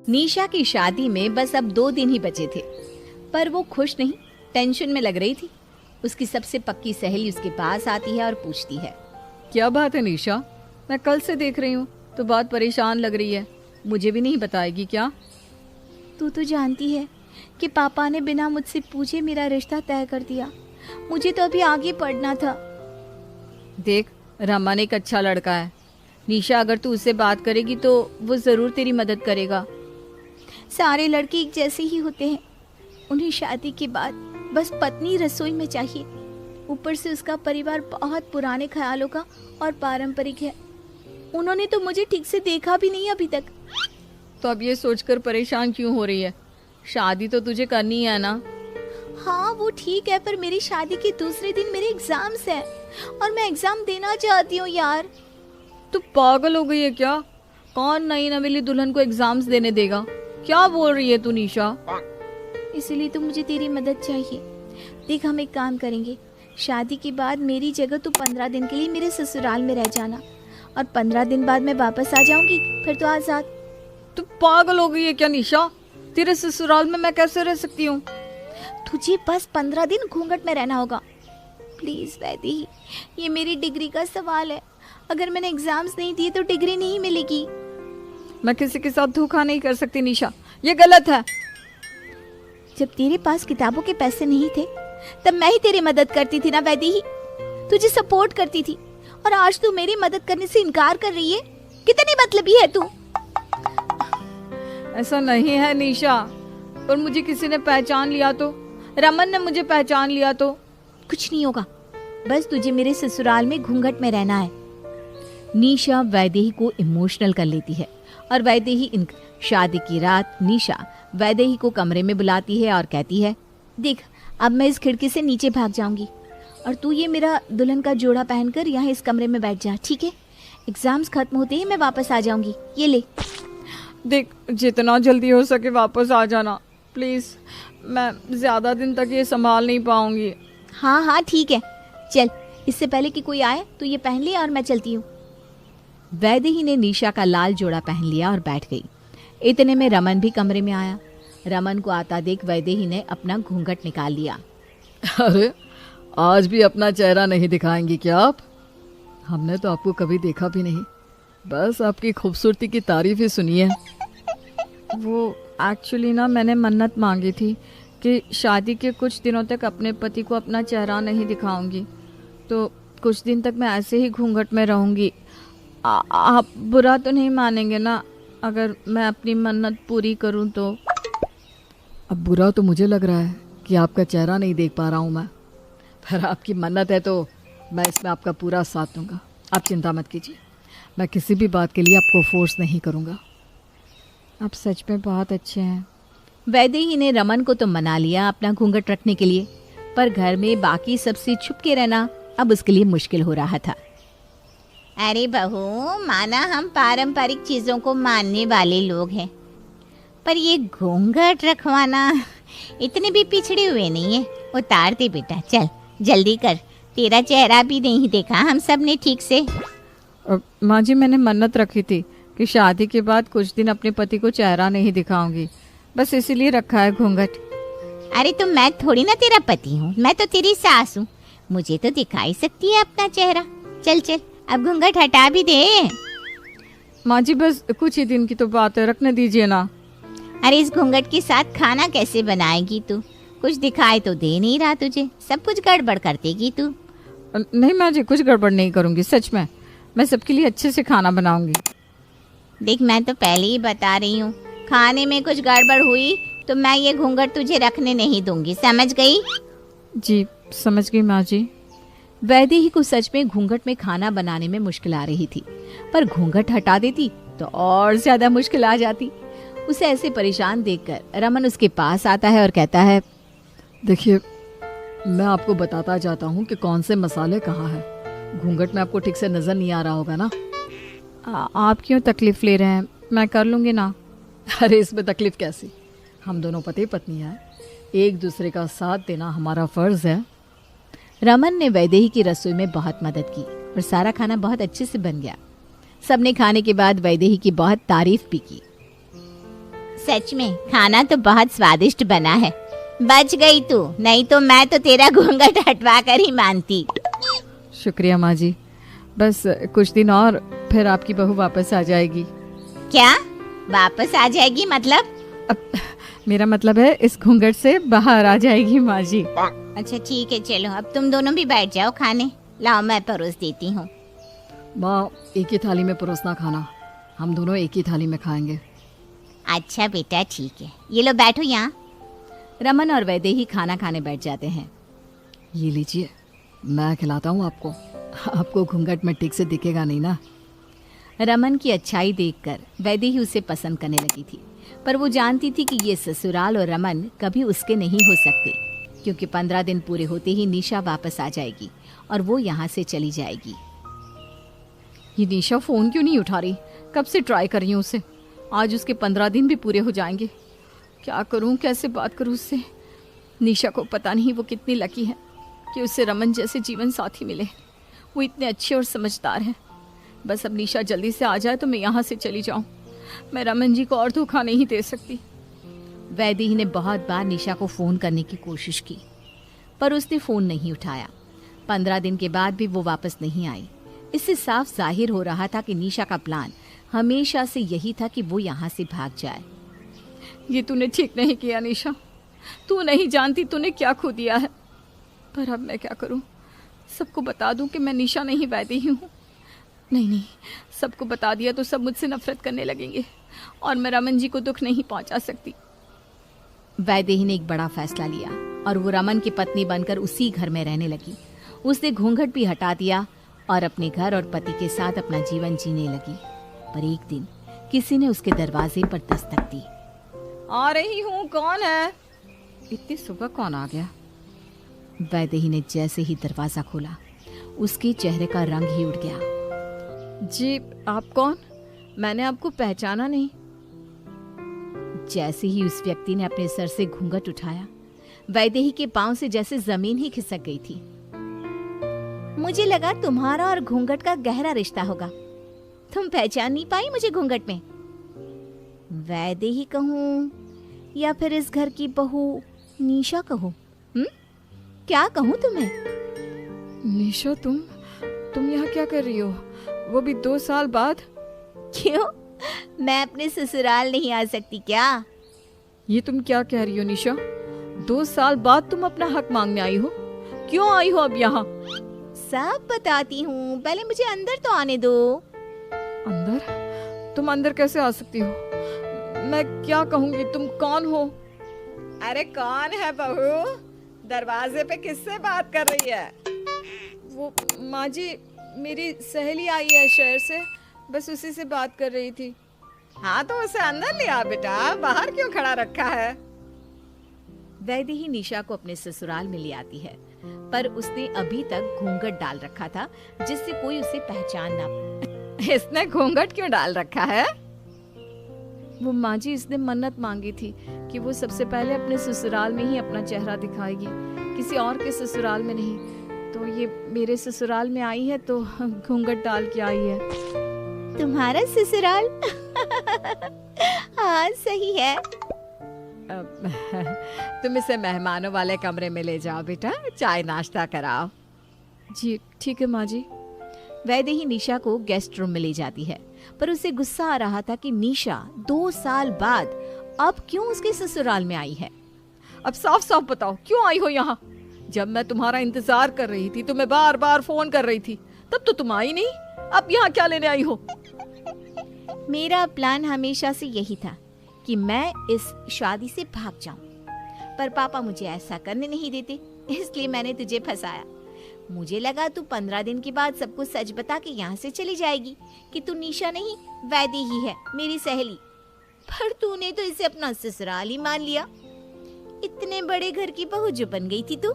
निशा की शादी में बस अब 2 दिन ही बचे थे, पर वो खुश नहीं, टेंशन में लग रही थी। उसकी सबसे पक्की सहेली उसके पास आती है और पूछती है, क्या बात है निशा, मैं कल से देख रही हूँ तो बहुत परेशान लग रही है, मुझे भी नहीं बताएगी क्या? तू तो जानती है कि पापा ने बिना मुझसे पूछे मेरा रिश्ता तय कर दिया। मुझे तो अभी आगे पढ़ना था। देख, रमन एक अच्छा लड़का है। निशा, अगर तू उससे बात करेगी तो वो ज़रूर तेरी मदद करेगा। सारे लड़के एक जैसे ही होते हैं, उन्हें शादी के बाद बस पत्नी रसोई में चाहिए। ऊपर से उसका परिवार बहुत पुराने ख्यालों का और पारंपरिक है। उन्होंने तो मुझे ठीक से देखा भी नहीं अभी तक। तो अब ये सोचकर परेशान क्यों हो रही है? शादी तो तुझे करनी है ना? हाँ वो ठीक है, पर मेरी शादी के दूसरे दिन मेरे एग्जाम्स हैं और मैं एग्जाम देना चाहती हूँ यार। तू पागल हो गई है क्या? कौन नई नवेली दुल्हन को एग्जाम्स देने देगा? क्या बोल रही है तू निशा? इसीलिए तो मुझे तेरी मदद चाहिए। देख, हम एक काम करेंगे, शादी के बाद मेरी जगह तू 15 दिन के लिए मेरे ससुराल में रह जाना और 15 दिन बाद मैं वापस आ जाऊंगी, फिर तो आजाद। तू पागल हो गई है क्या निशा? तेरे ससुराल में मैं कैसे रह सकती हूँ? तुझे बस 15 दिन घूंघट में रहना होगा। प्लीज वैदेही, ये मेरी डिग्री का सवाल है। अगर मैंने एग्जाम्स नहीं दिए तो डिग्री नहीं मिलेगी। मैं किसी के साथ धोखा नहीं कर सकती निशा, ये गलत है। जब तेरे पास किताबों के पैसे नहीं थे तब मैं ही तेरी मदद करती थी ना वैदेही, तुझे सपोर्ट करती थी। और आज तू मेरी मदद करने से इनकार कर रही है। कितनी मतलबी है तू। ऐसा नहीं है निशा, पर मुझे किसी ने पहचान लिया तो, रमन ने मुझे पहचान लिया तो। कुछ नहीं होगा, बस तुझे मेरे ससुराल में घूंघट में रहना है। निशा वैदेही को इमोशनल कर लेती है और वैदेही इन शादी की रात निशा वैदेही को कमरे में बुलाती है और कहती है, देख, अब मैं इस खिड़की से नीचे भाग जाऊंगी और तू ये मेरा दुल्हन का जोड़ा पहनकर यहाँ इस कमरे में बैठ जा, ठीक है? एग्जाम्स खत्म होते ही मैं वापस आ जाऊंगी। ये ले। देख, जितना जल्दी हो सके वापस आ जाना प्लीज। मैं ज्यादा दिन तक ये संभाल नहीं पाऊंगी। हाँ हाँ ठीक है, चल, इससे पहले कि कोई आए तो ये पहन ले और मैं चलती हूँ। वैदेही ने निशा का लाल जोड़ा पहन लिया और बैठ गई। इतने में रमन भी कमरे में आया। रमन को आता देख वैदेही ने अपना घूंघट निकाल लिया। अरे, आज भी अपना चेहरा नहीं दिखाएंगी क्या आप? हमने तो आपको कभी देखा भी नहीं, बस आपकी खूबसूरती की तारीफ ही सुनी है। वो एक्चुअली ना, मैंने मन्नत मांगी थी कि शादी के कुछ दिनों तक अपने पति को अपना चेहरा नहीं दिखाऊंगी, तो कुछ दिन तक मैं ऐसे ही घूंघट में रहूंगी। आप बुरा तो नहीं मानेंगे ना अगर मैं अपनी मन्नत पूरी करूं तो? अब बुरा तो मुझे लग रहा है कि आपका चेहरा नहीं देख पा रहा हूं मैं, पर आपकी मन्नत है तो मैं इसमें आपका पूरा साथ दूंगा। आप चिंता मत कीजिए, मैं किसी भी बात के लिए आपको फोर्स नहीं करूंगा। आप सच में बहुत अच्छे हैं। वैदेही ने रमन को तो मना लिया अपना घूंघट रखने के लिए, पर घर में बाकी सबसे छुप के रहना अब उसके लिए मुश्किल हो रहा था। अरे बहू, माना हम पारंपरिक चीजों को मानने वाले लोग हैं, पर ये घूंघट रखवाना इतने भी पिछड़े हुए नहीं है। उतार दे बेटा, चल जल्दी कर, तेरा चेहरा भी नहीं देखा हम सब ने ठीक से। माँ जी, मैंने मन्नत रखी थी कि शादी के बाद कुछ दिन अपने पति को चेहरा नहीं दिखाऊंगी, बस इसीलिए रखा है घूंघट। अरे तो मैं थोड़ी ना तेरा पति हूँ, मैं तो तेरी सास हूँ, मुझे तो दिखा ही सकती है अपना चेहरा। चल चल, अब घूंघट हटा भी दे। माँ जी, बस कुछ ही दिन की तो बात है, रखने दीजिए ना। अरे इस घूंघट के साथ खाना कैसे बनाएगी तू? कुछ दिखाई तो दे नहीं रहा तुझे, सब कुछ गड़बड़ कर देगी तू। नहीं माँ जी, कुछ गड़बड़ नहीं करूँगी, सच में। मैं सबके लिए अच्छे से खाना बनाऊंगी। देख, मैं तो पहले ही बता रही हूँ, खाने में कुछ गड़बड़ हुई तो मैं ये घूंघट तुझे रखने नहीं दूंगी, समझ गई? जी समझ गई माँ जी। वैदेही को सच में घूंघट में खाना बनाने में मुश्किल आ रही थी, पर घूंघट हटा देती तो और ज्यादा मुश्किल आ जाती। उसे ऐसे परेशान देखकर रमन उसके पास आता है और कहता है, देखिए, मैं आपको बताता जाता हूँ कि कौन से मसाले कहाँ हैं। घूंघट में आपको ठीक से नज़र नहीं आ रहा होगा ना। आप क्यों तकलीफ ले रहे हैं, मैं कर लूँगी ना। अरे इसमें तकलीफ कैसी, हम दोनों पति पत्नी हैं, एक दूसरे का साथ देना हमारा फ़र्ज़ है। रमन ने वैदेही की रसोई में बहुत मदद की और सारा खाना बहुत अच्छे से बन गया। सबने खाने के बाद वैदेही की बहुत तारीफ भी की। सच में खाना तो बहुत स्वादिष्ट बना है। बच गई तू, नहीं तो मैं तो तेरा घूंघट हटवा कर ही मानती। शुक्रिया माँ जी, बस कुछ दिन और फिर आपकी बहू वापस आ जाएगी। क्या वापस आ जाएगी मतलब? अब मेरा मतलब है इस घूंघट से बाहर आ जाएगी माँ जी। अच्छा ठीक है, चलो अब तुम दोनों भी बैठ जाओ खाने। लाओ मैं परोस देती हूँ। माँ, एक ही थाली में परोसना खाना, हम दोनों एक ही थाली में खाएंगे। अच्छा बेटा ठीक है, ये लो बैठो यहाँ। रमन और वैदेही खाना खाने बैठ जाते हैं। ये लीजिए, मैं खिलाता हूँ आपको। आपको घूंघट में ठीक से दिखेगा नहीं ना। रमन की अच्छाई देखकर वैदेही उसे पसंद करने लगी थी, पर वो जानती थी कि ये ससुराल और रमन कभी उसके नहीं हो सकते, क्योंकि 15 दिन पूरे होते ही निशा वापस आ जाएगी और वो यहाँ से चली जाएगी। ये निशा फ़ोन क्यों नहीं उठा रही? कब से ट्राई कर रही हूँ उसे। आज उसके 15 दिन भी पूरे हो जाएंगे। क्या करूँ, कैसे बात करूँ उससे? निशा को पता नहीं वो कितनी लकी है कि उसे रमन जैसे जीवन साथी मिले। वो इतने अच्छे और समझदार हैं। बस अब निशा जल्दी से आ जाए तो मैं यहाँ से चली जाऊँ। मैं रमन जी को और धोखा नहीं दे सकती। वैदेही ने बहुत बार निशा को फ़ोन करने की कोशिश की, पर उसने फ़ोन नहीं उठाया। 15 दिन के बाद भी वो वापस नहीं आई। इससे साफ जाहिर हो रहा था कि निशा का प्लान हमेशा से यही था कि वो यहाँ से भाग जाए। ये तूने ठीक नहीं किया निशा। तू नहीं जानती तूने क्या खो दिया है। पर अब मैं क्या करूं? सबको बता दूं कि मैं निशा नहीं वैदेही हूं? नहीं, सबको बता दिया तो सब मुझसे नफरत करने लगेंगे और मैं रमन जी को दुख नहीं पहुंचा सकती। वैदेही ने एक बड़ा फैसला लिया और वो रमन की पत्नी बनकर उसी घर में रहने लगी। उसने घूंघट भी हटा दिया और अपने घर और पति के साथ अपना जीवन जीने लगी। पर एक दिन किसी ने उसके दरवाजे पर दस्तक दी। आ रही हूँ, कौन है? इतनी सुबह कौन आ गया? वैदेही ने जैसे ही दरवाजा खोला, उसके चेहरे का रंग ही उड़ गया। जी, आप कौन? मैंने आपको पहचाना नहीं। जैसे ही उस व्यक्ति ने अपने सर से घूंघट उठाया, वैदेही के पांव से जैसे जमीन ही खिसक गई थी। मुझे लगा तुम्हारा और घूंघट का गहरा रिश्ता होगा। तुम पहचान नहीं पाई मुझे घूंघट में? वैदेही कहूँ या फिर इस घर की बहू निशा कहूँ? क्या कहूँ तुम्हें? निशा, तुम यहाँ क्या कर रही हो? वो भी 2 साल बाद? क्यों, मैं अपने ससुराल नहीं आ सकती क्या? ये तुम क्या कह रही हो निशा? 2 साल बाद तुम अपना हक मांगने आई हो? क्यों आई हो अब यहाँ? सब बताती हूँ, पहले मुझे अंदर तो आने दो। अंदर? तुम अंदर कैसे आ सकती हो? मैं क्या कहूँगी? तुम कौन हो? अरे कौन है बहू? दरवाजे पे किससे बात कर रही है? वो माँ जी, मेरी सहेली आई है शहर से, बस उसी से बात कर रही थी। हाँ तो उसे अंदर ले आ बेटा, बाहर क्यों खड़ा रखा है? वैदेही निशा को अपने ससुराल में ले आती है, पर उसने अभी तक घूंघट डाल रखा था जिससे कोई उसे पहचान ना पाए। इसने घूंघट क्यों डाल रखा है? वो माँ जी, इसने मन्नत मांगी थी कि वो सबसे पहले अपने ससुराल में ही अपना चेहरा दिखाएगी, किसी और के ससुराल में नहीं। तो ये मेरे ससुराल में आई है तो घूंघट डाल के आई है। तुम्हारा ससुराल? हाँ सही है। तुम इसे मेहमानों वाले कमरे में ले जाओ बेटा, चाय नाश्ता कराओ। जी ठीक है माँ जी। वैदेही निशा को गेस्ट रूम में ले जाती है, पर उसे गुस्सा आ रहा था कि निशा 2 साल बाद अब क्यों उसके ससुराल में आई है। अब साफ साफ बताओ, क्यों आई हो यहाँ? जब मैं तुम्हारा इंतजार कर रही थी, तुम्हें बार बार फोन कर रही थी, तब तो तुम आई नहीं। अब यहाँ क्या लेने आई हो? मेरा प्लान हमेशा से यही था कि मैं इस शादी से भाग जाऊं, पर पापा मुझे ऐसा करने नहीं देते, इसलिए मैंने तुझे फंसाया। मुझे लगा तू 15 दिन के बाद सबको सच बता के यहाँ से चली जाएगी कि तू निशा नहीं वैदेही है, मेरी सहेली। पर तूने तो इसे अपना ससुराल ही मान लिया। इतने बड़े घर की बहू जो बन गई थी तू।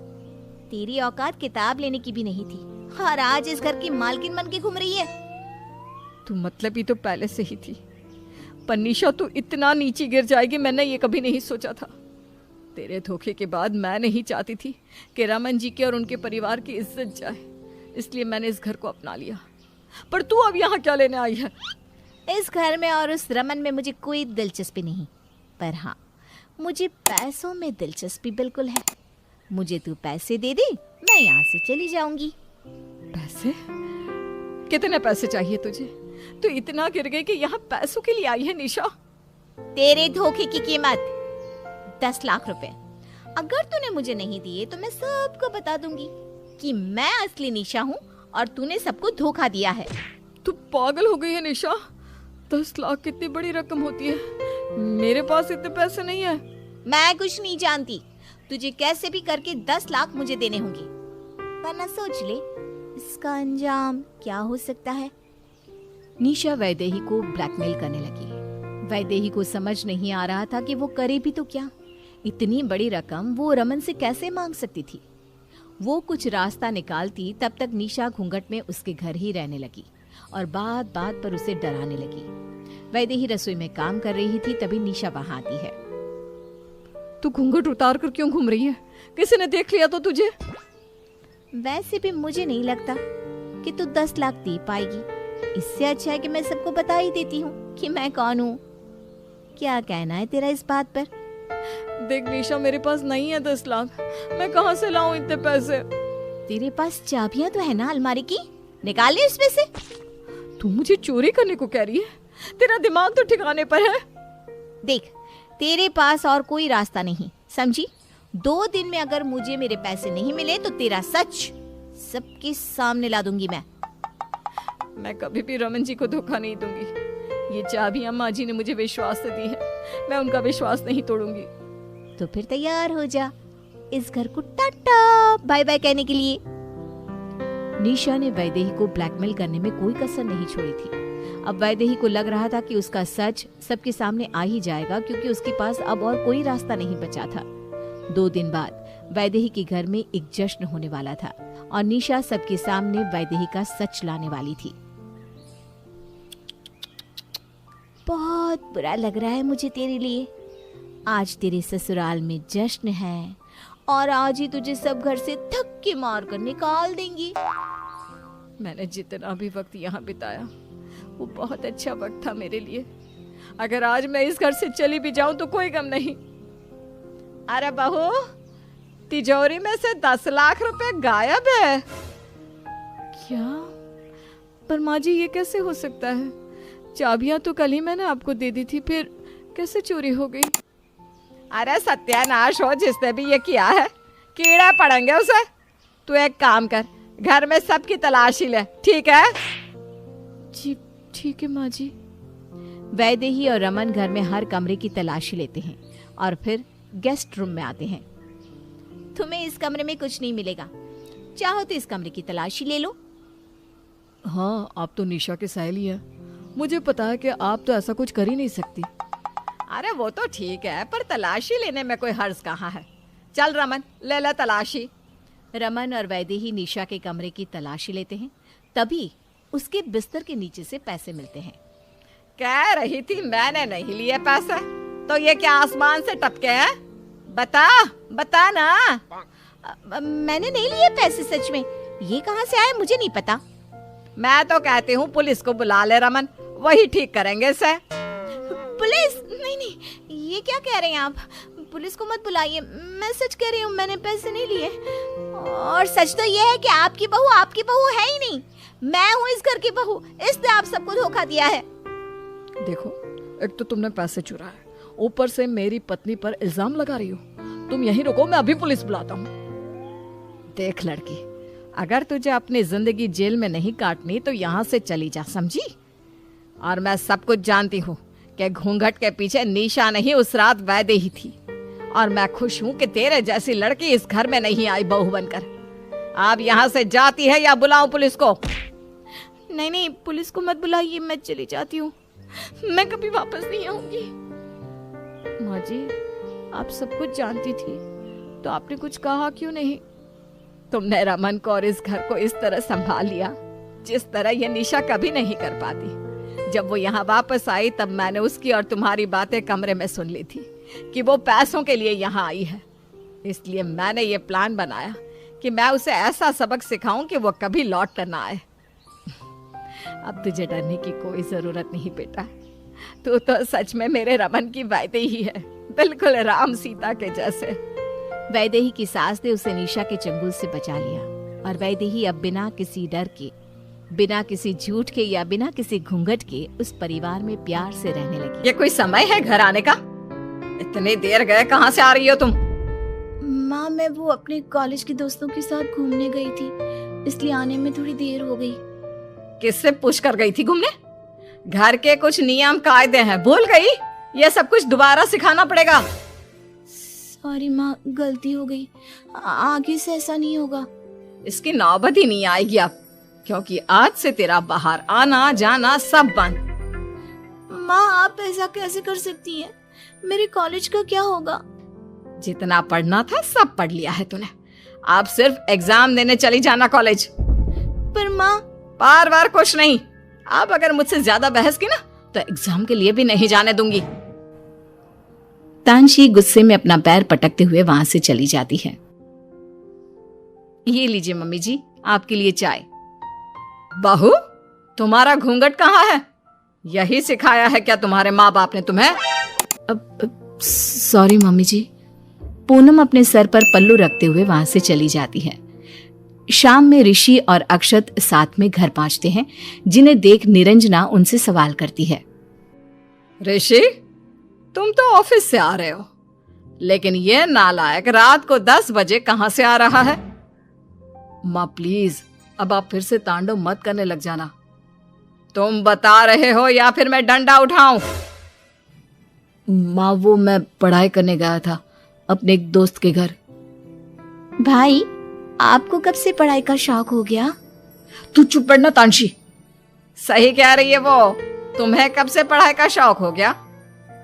तेरी औकात किताब लेने की भी नहीं थी, और आज इस घर की मालकिन बन के घूम रही है। तू मतलब ही तो पहले से ही थी। पर निशा, तू इतना नीचे गिर जाएगी मैंने ये कभी नहीं सोचा था। तेरे धोखे के बाद मैं नहीं चाहती थी कि रमन जी के और उनके परिवार की इज्जत जाए, इसलिए मैंने इस घर को अपना लिया। पर तू अब यहाँ क्या लेने आई है? इस घर में और उस रमन में मुझे कोई दिलचस्पी नहीं। पर हाँ, मुझे पैसों में दिलचस्पी बिल्कुल है। मुझे तू पैसे दे दे, मैं यहाँ से चली जाऊंगी। पैसे? कितने पैसे चाहिए तुझे? तू इतना गिर गई कि यहाँ पैसों के लिए आई है निशा? तेरे धोखे की कीमत 10 लाख रुपए। अगर तूने मुझे नहीं दिए तो मैं सबको बता दूंगी कि मैं असली निशा हूँ और तूने सबको धोखा दिया है। तू पागल हो गई है निशा? 10 लाख कितनी बड़ी रकम होती है। मेरे पास इतने पैसे नहीं है। मैं कुछ नहीं जानती, तुझे कैसे भी करके 10 लाख मुझे देने होंगे, वरना सोच ले इसका अंजाम क्या हो सकता है। निशा वैदेही को ब्लैकमेल करने लगी। वैदेही को समझ नहीं आ रहा था कि वो करे भी तो क्या। इतनी बड़ी रकम वो रमन से कैसे मांग सकती थी। वो कुछ रास्ता निकालती तब तक निशा घूंघट में उसके घर ही रहने लगी और बात बात पर उसे डराने लगी। वैदेही रसोई में काम कर रही थी, तभी निशा वहां आती है। तू घूंघट उतार कर क्यों घूम रही है? किसी ने देख लिया तो तुझे? वैसे भी मुझे नहीं लगता कि तू 10 लाख दे पाएगी। इससे अच्छा है कि मैं सबको बता ही देती हूँ कि मैं कौन हूँ। क्या कहना है तेरा इस बात पर? देख निशा, मेरे पास नहीं है 10 लाख। मैं कहाँ से लाऊं इतने पैसे? तेरे पास चाबियां तो है ना अलमारी की, निकाल ले इसमें से। तू मुझे चोरी करने को कह रही है? तेरा दिमाग तो ठिकाने पर है? देख, तेरे पास और कोई रास्ता नहीं, समझी? 2 दिन में अगर मुझे मेरे पैसे नहीं मिले तो तेरा सच सबके सामने ला दूंगी मैं कभी भी रमन जी को धोखा नहीं दूंगी। ये चाबियां माँ जी ने मुझे विश्वास से दी है, मैं उनका विश्वास नहीं तोड़ूंगी। तो फिर तैयार हो जा इस घर को टाटा बाय बाय कहने के लिए। निशा ने वैदेही को ब्लैकमेल करने में कोई कसर नहीं छोड़ी थी। अब वैदेही को लग रहा था कि उसका सच सबके सामने आ ही जाएगा, क्योंकि उसके पास अब और कोई रास्ता नहीं बचा था। 2 दिन बाद वैदेही के घर में एक जश्न होने वाला था और निशा सबके सामने वैदेही का सच लाने वाली थी। बहुत बुरा लग रहा है मुझे तेरे लिए। आज तेरे ससुराल में जश्न है और आज ही तुझे सब घर से धक्के मार कर निकाल देंगी। मैंने जितना भी वक्त यहाँ बिताया वो बहुत अच्छा वक्त था मेरे लिए। अगर आज मैं इस घर से चली भी जाऊं तो कोई गम नहीं। अरे बहू, तिजोरी में से 10 लाख रुपए गायब है। क्या? पर माँ जी, ये कैसे हो सकता है? चाबियां तो कल ही मैंने आपको दे दी थी, फिर कैसे चोरी हो गई? अरे सत्यानाश हो जिसने भी ये किया है, कीड़ा पड़ेंगे उसे। तू एक काम कर, घर में सबकी तलाशी ले, ठीक है? जी ठीक है माँ जी। वैदेही और रमन घर में हर कमरे की तलाशी लेते हैं और फिर गेस्ट रूम में आते हैं। तुम्हें इस कमरे में कुछ नहीं मिलेगा, चाहो तो इस कमरे की तलाशी ले लो। हाँ, आप तो निशा के सहेली है, मुझे पता है कि आप तो ऐसा कुछ कर ही नहीं सकती। अरे वो तो ठीक है, पर तलाशी लेने में कोई हर्ज कहाँ है। चल रमन, ले ले तलाशी। रमन और वैदेही निशा के कमरे की तलाशी लेते हैं, तभी उसके बिस्तर के नीचे से पैसे मिलते हैं। कह रही थी मैंने नहीं लिए पैसे, तो ये क्या आसमान से टपके हैं? बता बता ना। मैंने नहीं लिए पैसे, सच में। ये कहाँ से आए मुझे नहीं पता। मैं तो कहती हूँ पुलिस को बुला ले रमन, वही ठीक करेंगे इसे। पुलिस? नहीं नहीं, ये क्या कह रहे हैं आप? पुलिस को मत बुलाइए, मैं सच कह रही हूँ, मैंने पैसे नहीं लिए। और सच तो ये है कि आपकी बहू है ही नहीं। मैं हूँ इस घर की बहू, इसने आप सबको धोखा दिया है। देखो, एक तो तुमने पैसे चुराए, ऊपर से मेरी पत्नी पर इल्जाम लगा रही हो। तुम यहीं रुको, मैं अभी पुलिस बुलाता हूँ। देख लड़की, अगर तुझे अपनी जिंदगी जेल में नहीं काटनी तो यहाँ से चली जा, समझी? और मैं सब कुछ जानती हूँ कि घूंघट के पीछे निशा नहीं, उस रात वैदेही थी। और मैं खुश हूँ कि तेरे जैसी लड़की इस घर में नहीं आई बहू बनकर। अब यहाँ से जाती है या बुलाऊं पुलिस को? नहीं नहीं, पुलिस को मत बुलाइए, मैं चली जाती हूँ, मैं कभी वापस नहीं आऊंगी। माँ जी, आप सब कुछ जानती थी तो आपने कुछ कहा क्यों नहीं? तुमने रमन को और इस घर को इस तरह संभाल लिया जिस तरह ये निशा कभी नहीं कर पाती। जब वो यहाँ वापस आई तब मैंने उसकी और तुम्हारी बातें कमरे में सुन ली थी कि वो पैसों के लिए यहाँ आई है। इसलिए मैंने ये प्लान बनाया कि मैं उसे ऐसा सबक सिखाऊं कि वो कभी लौट कर ना आए। अब तुझे डरने की कोई जरूरत नहीं बेटा। तू तो सच में मेरे रमन की वैदेही है, बिल्कुल राम सीता के जैसे। वैदेही की सास ने उसे निशा के चंगुल से बचा लिया और वैदेही अब बिना किसी डर के, बिना किसी झूठ के या बिना किसी घूंघट के उस परिवार में प्यार से रहने लगी। ये कोई समय है घर आने का? इतनी देर गए, कहाँ से आ रही हो तुम? माँ, मैं वो अपने कॉलेज के दोस्तों के साथ घूमने गई थी, इसलिए आने में थोड़ी देर हो गई। किससे पूछ कर गई थी घूमने? घर के कुछ नियम कायदे हैं, भूल गई? ये सब कुछ दोबारा सिखाना पड़ेगा। सॉरी माँ, गलती हो गई, आगे से ऐसा नहीं होगा। इसकी नौबत ही नहीं आएगी अब, क्योंकि आज से तेरा बाहर आना जाना सब बंद। माँ, आप ऐसा कैसे कर सकती हैं? मेरे कॉलेज का क्या होगा? जितना पढ़ना था सब पढ़ लिया है तूने, आप सिर्फ एग्जाम देने चली जाना कॉलेज। पर माँ, बार बार कुछ नहीं, आप अगर मुझसे ज्यादा बहस की ना तो एग्जाम के लिए भी नहीं जाने दूंगी। तानशी गुस्से में अपना पैर पटकते हुए वहां से चली जाती है। ये लीजिए मम्मी जी, आपके लिए चाय। बहू, तुम्हारा घूंघट कहाँ है? यही सिखाया है क्या तुम्हारे माँ बाप ने तुम्हें? सॉरी मम्मी जी। पूनम अपने सर पर पल्लू रखते हुए वहां से चली जाती है। शाम में ऋषि और अक्षत साथ में घर पहुंचते हैं, जिन्हें देख निरंजना उनसे सवाल करती है। ऋषि, तुम तो ऑफिस से आ रहे हो, लेकिन ये नालायक रात को 10 बजे कहां से आ रहा है? माँ प्लीज, अब आप फिर से तांडव मत करने लग जाना। तुम बता रहे हो या फिर मैं डंडा उठाऊं? माँ, वो मैं पढ़ाई करने गया था अपने एक दोस्त के घर। भाई, आपको कब से पढ़ाई का शौक हो गया? तू चुप पड़ना तानशी। सही कह रही है वो, तुम्हें कब से पढ़ाई का शौक हो गया?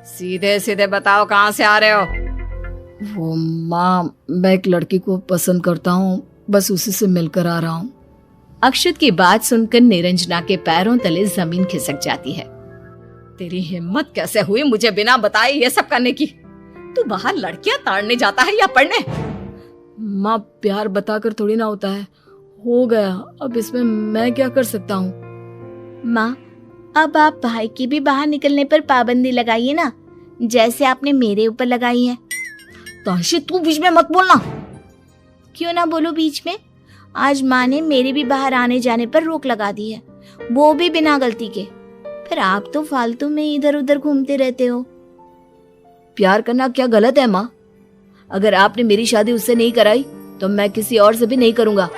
सीधे सीधे बताओ, कहां से आ रहे हो? वो माँ, मैं एक लड़की को पसंद करता हूँ, बस उसी से मिलकर आ रहा हूँ। अक्षत की बात सुनकर निरंजना के पैरों तले जमीन खिसक जाती है। तेरी हिम्मत कैसे हुई मुझे बिना बताए ये सब करने की? तू बाहर लड़कियां ताड़ने जाता है या पढ़ने? माँ, प्यार बताकर थोड़ी ना होता है, हो गया, अब इसमें मैं क्या कर सकता हूँ? माँ, अब आप भाई की भी बाहर निकलने पर पाबंदी लगाइए ना, जैसे आपने मेरे ऊपर लगाई है। तानशी, तू बीच में मत बोलना। क्यों ना बोलो बीच में? आज माँ ने मेरे भी बाहर आने जाने पर रोक लगा दी है, वो भी बिना गलती के। फिर आप तो फालतू में इधर उधर घूमते रहते हो। प्यार करना क्या गलत है माँ? अगर आपने मेरी शादी उससे नहीं कराई तो मैं किसी और से भी नहीं करूंगा।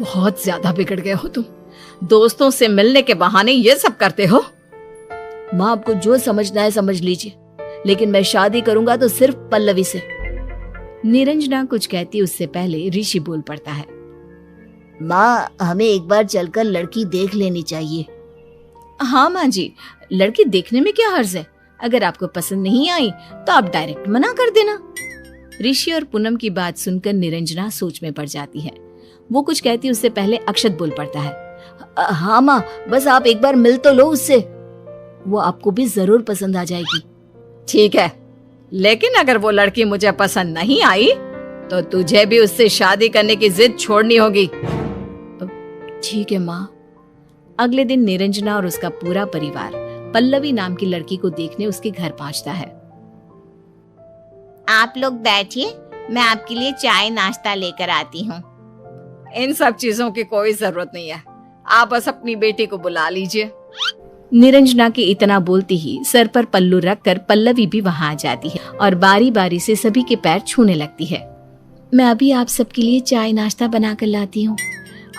बहुत ज्यादा बिगड़ गए हो तुम, दोस्तों से मिलने के बहाने ये सब करते हो। माँ, आपको जो समझना है समझ लीजिए, लेकिन मैं शादी करूंगा तो सिर्फ पल्लवी से। निरंजना कुछ कहती उससे पहले ऋषि बोल पड़ता है। माँ, हमें एक बार चलकर लड़की देख लेनी चाहिए। हाँ माँ जी, लड़की देखने में क्या हर्ज है? अगर आपको पसंद नहीं आई तो आप डायरेक्ट मना कर देना। ऋषि और पूनम की बात सुनकर निरंजना सोच में पड़ जाती है। वो कुछ कहती उससे पहले अक्षत बोल पड़ता है। हाँ माँ, बस आप एक बार मिल तो लो उससे, वो आपको भी जरूर पसंद आ जाएगी। ठीक है, लेकिन अगर वो लड़की मुझे पसंद नहीं आई तो तुझे भी उससे शादी करने की जिद छोड़नी होगी। ठीक है माँ। अगले दिन निरंजना और उसका पूरा परिवार पल्लवी नाम की लड़की को देखने उसके घर पहुंचता है। आप लोग बैठिए, मैं आपके लिए चाय नाश्ता लेकर आती हूँ। इन सब चीजों की कोई जरूरत नहीं है, आप बस अपनी बेटी को बुला लीजिए। निरंजना के इतना बोलते ही सर पर पल्लू रखकर पल्लवी भी वहां आ जाती है और बारी बारी से सभी के पैर छूने लगती है। मैं अभी आप सबके लिए चाय नाश्ता बना कर लाती हूँ।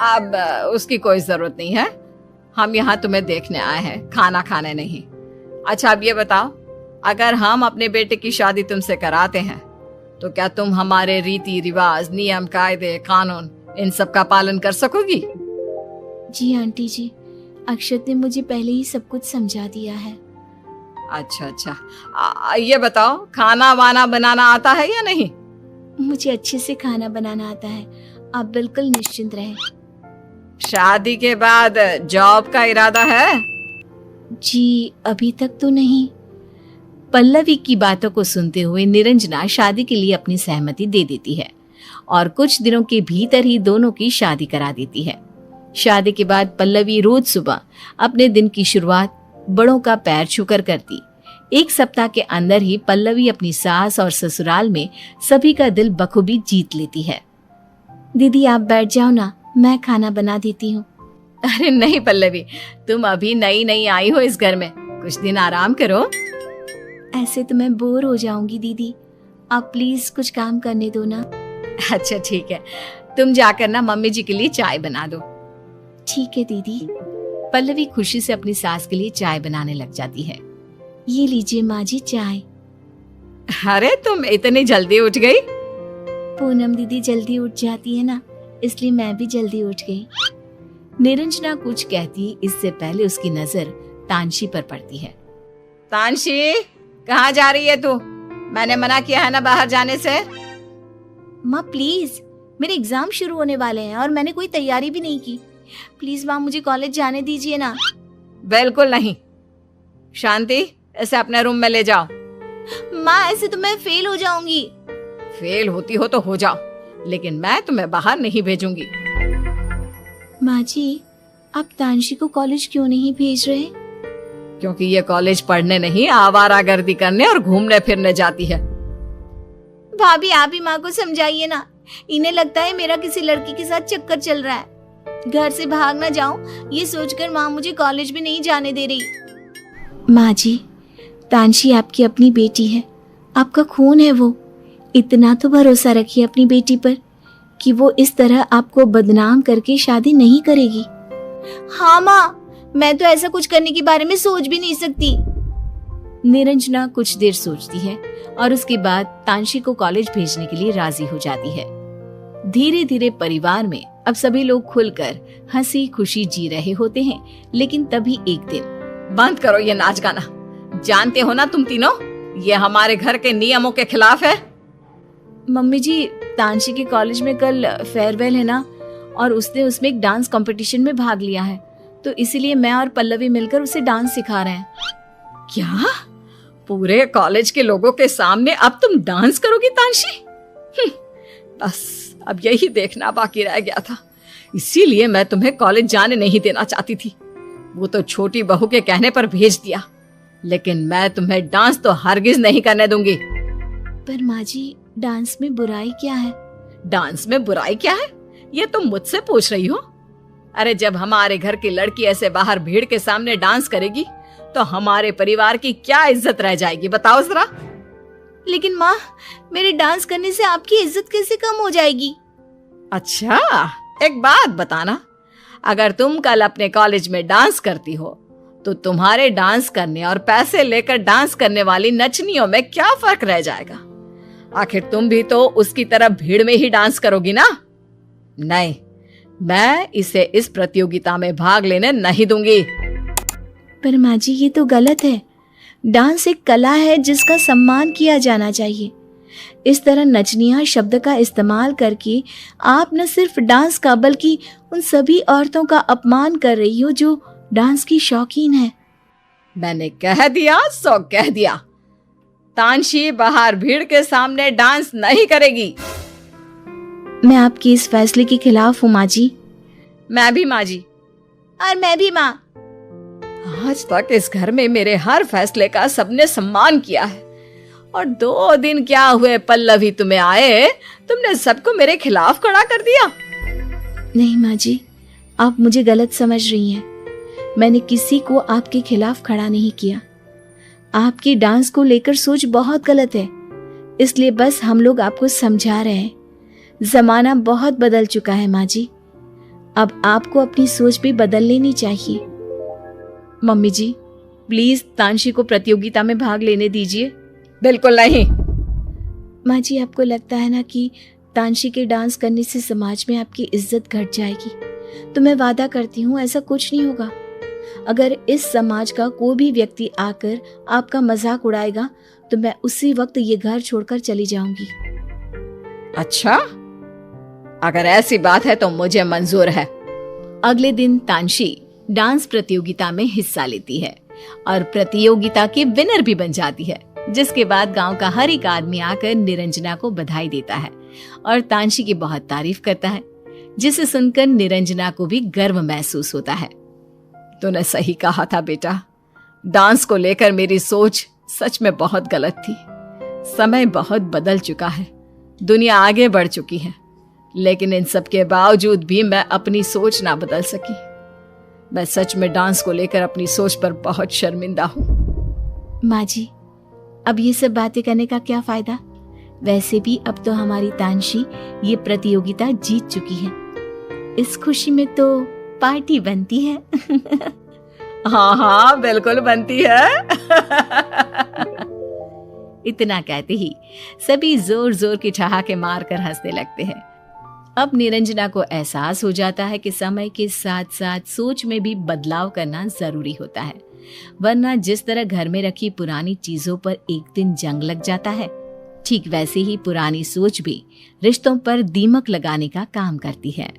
अब उसकी कोई जरूरत नहीं है, हम यहाँ तुम्हें देखने आए हैं, खाना खाने नहीं। अच्छा, अब ये बताओ, अगर हम अपने बेटे की शादी तुमसे कराते हैं तो क्या तुम हमारे रीति रिवाज, नियम कायदे, कानून, इन सब का पालन कर सकोगी? जी आंटी जी, अक्षत ने मुझे पहले ही सब कुछ समझा दिया है। अच्छा, ये बताओ, खाना वाना बनाना आता है या नहीं? मुझे अच्छे से खाना बनाना आता है, आप बिल्कुल निश्चिंत रहें। शादी के बाद जॉब का इरादा है? जी अभी तक तो नहीं। पल्लवी की बातों को सुनते हुए निरंजना शादी के लिए अपनी सहमति दे देती है और कुछ दिनों के भीतर ही दोनों की शादी करा देती है। शादी के बाद पल्लवी रोज सुबह अपने दिन की शुरुआत बड़ों का पैर छूकर करती। 1 सप्ताह के अंदर ही पल्लवी अपनी सास और ससुराल में सभी का दिल बखूबी जीत लेती है। दीदी आप बैठ जाओ ना, मैं खाना बना देती हूँ। अरे नहीं पल्लवी, तुम अभी नई नई आई हो इस घर में, कुछ दिन आराम करो। ऐसे तो मैं बोर हो जाऊंगी दीदी, आप प्लीज कुछ काम करने दो ना। अच्छा ठीक है, तुम जाकर ना मम्मी जी के लिए चाय बना दो। ठीक है दीदी। पल्लवी खुशी से अपनी सास के लिए चाय बनाने लग जाती है। ये लीजिए माँ जी चाय। अरे तुम इतनी जल्दी उठ गई? पूनम दीदी जल्दी उठ जाती है ना, इसलिए मैं भी जल्दी उठ गई। निरंजना कुछ कहती इससे पहले उसकी नजर तानशी पर पड़ती है। तानशी, कहाँ जा रही है तू? मैंने मना किया है ना बाहर जाने से। माँ प्लीज, मेरे एग्जाम शुरू होने वाले हैं और मैंने कोई तैयारी भी नहीं की। प्लीज माँ मुझे कॉलेज जाने दीजिए ना। बिल्कुल नहीं। शांति, इसे अपने रूम में ले जाओ। माँ ऐसे तो मैं फेल हो जाऊंगी। फेल होती हो तो हो जाओ, लेकिन मैं तुम्हें बाहर नहीं भेजूंगी। माँ जी, आप तानशी को कॉलेज क्यों नहीं भेज रहे? क्योंकि ये कॉलेज पढ़ने नहीं, आवारागर्दी करने और घूमने फिरने जाती है। भाभी आप ही माँ को समझाइए ना, इन्हें लगता है मेरा किसी लड़की के साथ चक्कर चल रहा है। घर से भाग ना जाऊं ये सोचकर माँ मुझे कॉलेज भी नहीं जाने दे रही। माँ जी, तानशी आपकी अपनी बेटी है, आपका खून है वो। इतना तो भरोसा रखिए अपनी बेटी पर कि वो इस तरह आपको बदनाम करके शादी नहीं करेगी। हाँ माँ, मैं तो ऐसा कुछ करने के बारे में सोच भी नहीं सकती। निरंजना कुछ देर सोचती है और उसके बाद तानशी को कॉलेज भेजने के लिए राजी हो जाती है। धीरे धीरे परिवार में अब सभी लोग खुलकर हंसी खुशी जी रहे होते हैं, लेकिन तभी एक दिन, बंद करो ये नाच गाना। जानते हो ना तुम तीनों, ये हमारे घर के नियमों के खिलाफ है। मम्मी जी, तानशी के कॉलेज में कल फेयरवेल है ना, और उसने उसमें एक डांस कंपटीशन में भाग लिया है, तो इसीलिए मैं और पल्लवी मिलकर उसे डांस सिखा रहे हैं। क्या? पूरे कॉलेज के लोगों के सामने अब तुम डांस करोगी तानशी? बस अब यही देखना बाकी रह गया था, इसीलिए मैं तुम्हें कॉलेज जाने नहीं देना चाहती थी। वो तो छोटी बहू के कहने पर भेज दिया, लेकिन मैं तुम्हें डांस तो हरगिज नहीं करने दूंगी। पर माँ जी, डांस में बुराई क्या है? डांस में बुराई क्या है, ये तुम मुझसे पूछ रही हो? अरे जब हमारे घर की लड़की ऐसे बाहर भीड़ के सामने डांस करेगी तो हमारे परिवार की क्या इज्जत रह जाएगी, बताओ जरा। लेकिन माँ, मेरे डांस करने से आपकी इज्जत कैसे कम हो जाएगी? अच्छा, एक बात बताना, अगर तुम कल अपने कॉलेज में डांस करती हो तो तुम्हारे डांस करने और पैसे लेकर डांस करने वाली नचनियों में क्या फर्क रह जाएगा? आखिर तुम भी तो उसकी तरह भीड़ में ही डांस करोगी ना। नहीं, मैं इसे इस प्रतियोगिता में भाग लेने नहीं दूंगी। पर माँ जी, ये तो गलत है। डांस एक कला है जिसका सम्मान किया जाना चाहिए। इस तरह नचनिया शब्द का इस्तेमाल करके आप न सिर्फ डांस का बल्कि उन सभी औरतों का अपमान कर रही हो जो डांस की शौकीन है। मैंने कह दिया सो कह दिया, तानशी बाहर भीड़ के सामने डांस नहीं करेगी। मैं आपकी इस फैसले के खिलाफ हूँ माँ जी। मैं भी माँ जी। और मैं भी माँ। आज तक इस घर में मेरे हर फैसले का सबने सम्मान किया है, और 2 दिन क्या हुए पल्लवी तुम्हें आए, तुमने सबको मेरे खिलाफ खड़ा कर दिया। नहीं माँ जी, आप मुझे गलत समझ रही हैं। मैंने किसी को आपके खिलाफ खड़ा नहीं किया। आपकी डांस को लेकर सोच बहुत गलत है, इसलिए बस हम लोग आपको समझा रहे हैं। जमाना बहुत बदल चुका है माँ जी, अब आपको अपनी सोच भी बदल लेनी चाहिए। मम्मी जी, प्लीज तानशी को प्रतियोगिता में भाग लेने दीजिए। बिल्कुल नहीं। माँ जी, आपको लगता है ना कि तानशी के डांस करने से समाज में आपकी इज्जत घट जाएगी, तो मैं वादा करती हूँ ऐसा कुछ नहीं होगा। अगर इस समाज का कोई भी व्यक्ति आकर आपका मजाक उड़ाएगा तो मैं उसी वक्त ये घर छोड़कर चली जाऊंगी। अच्छा, अगर ऐसी बात है तो मुझे मंजूर है। अगले दिन तानशी डांस प्रतियोगिता में हिस्सा लेती है और प्रतियोगिता की विनर भी बन जाती है, जिसके बाद गांव का हर एक आदमी आकर निरंजना को बधाई देता है और तानशी की बहुत तारीफ करता है, जिसे सुनकर निरंजना को भी गर्व महसूस होता है। तूने सही कहा था बेटा, डांस को लेकर मेरी सोच सच में बहुत गलत थी। समय बहुत बदल चुका है, दुनिया आगे बढ़ चुकी है, लेकिन इन सब के बावजूद भी मैं अपनी सोच ना बदल सकी। मैं सच में डांस को लेकर अपनी सोच पर बहुत शर्मिंदा हूँ। माँ जी, अब ये सब बातें करने का क्या फायदा? वैसे भी अब तो हमारी तानशी ये प्रतियोगिता जीत चुकी है। इस खुशी में तो पार्टी बनती है। हाँ हाँ, बिल्कुल बनती है। इतना कहते ही सभी जोर जोर की ठहाके मारकर हंसने लगते हैं। अब निरंजना को एहसास हो जाता है कि समय के साथ साथ सोच में भी बदलाव करना जरूरी होता है, वरना जिस तरह घर में रखी पुरानी चीजों पर एक दिन जंग लग जाता है, ठीक वैसे ही पुरानी सोच भी रिश्तों पर दीमक लगाने का काम करती है।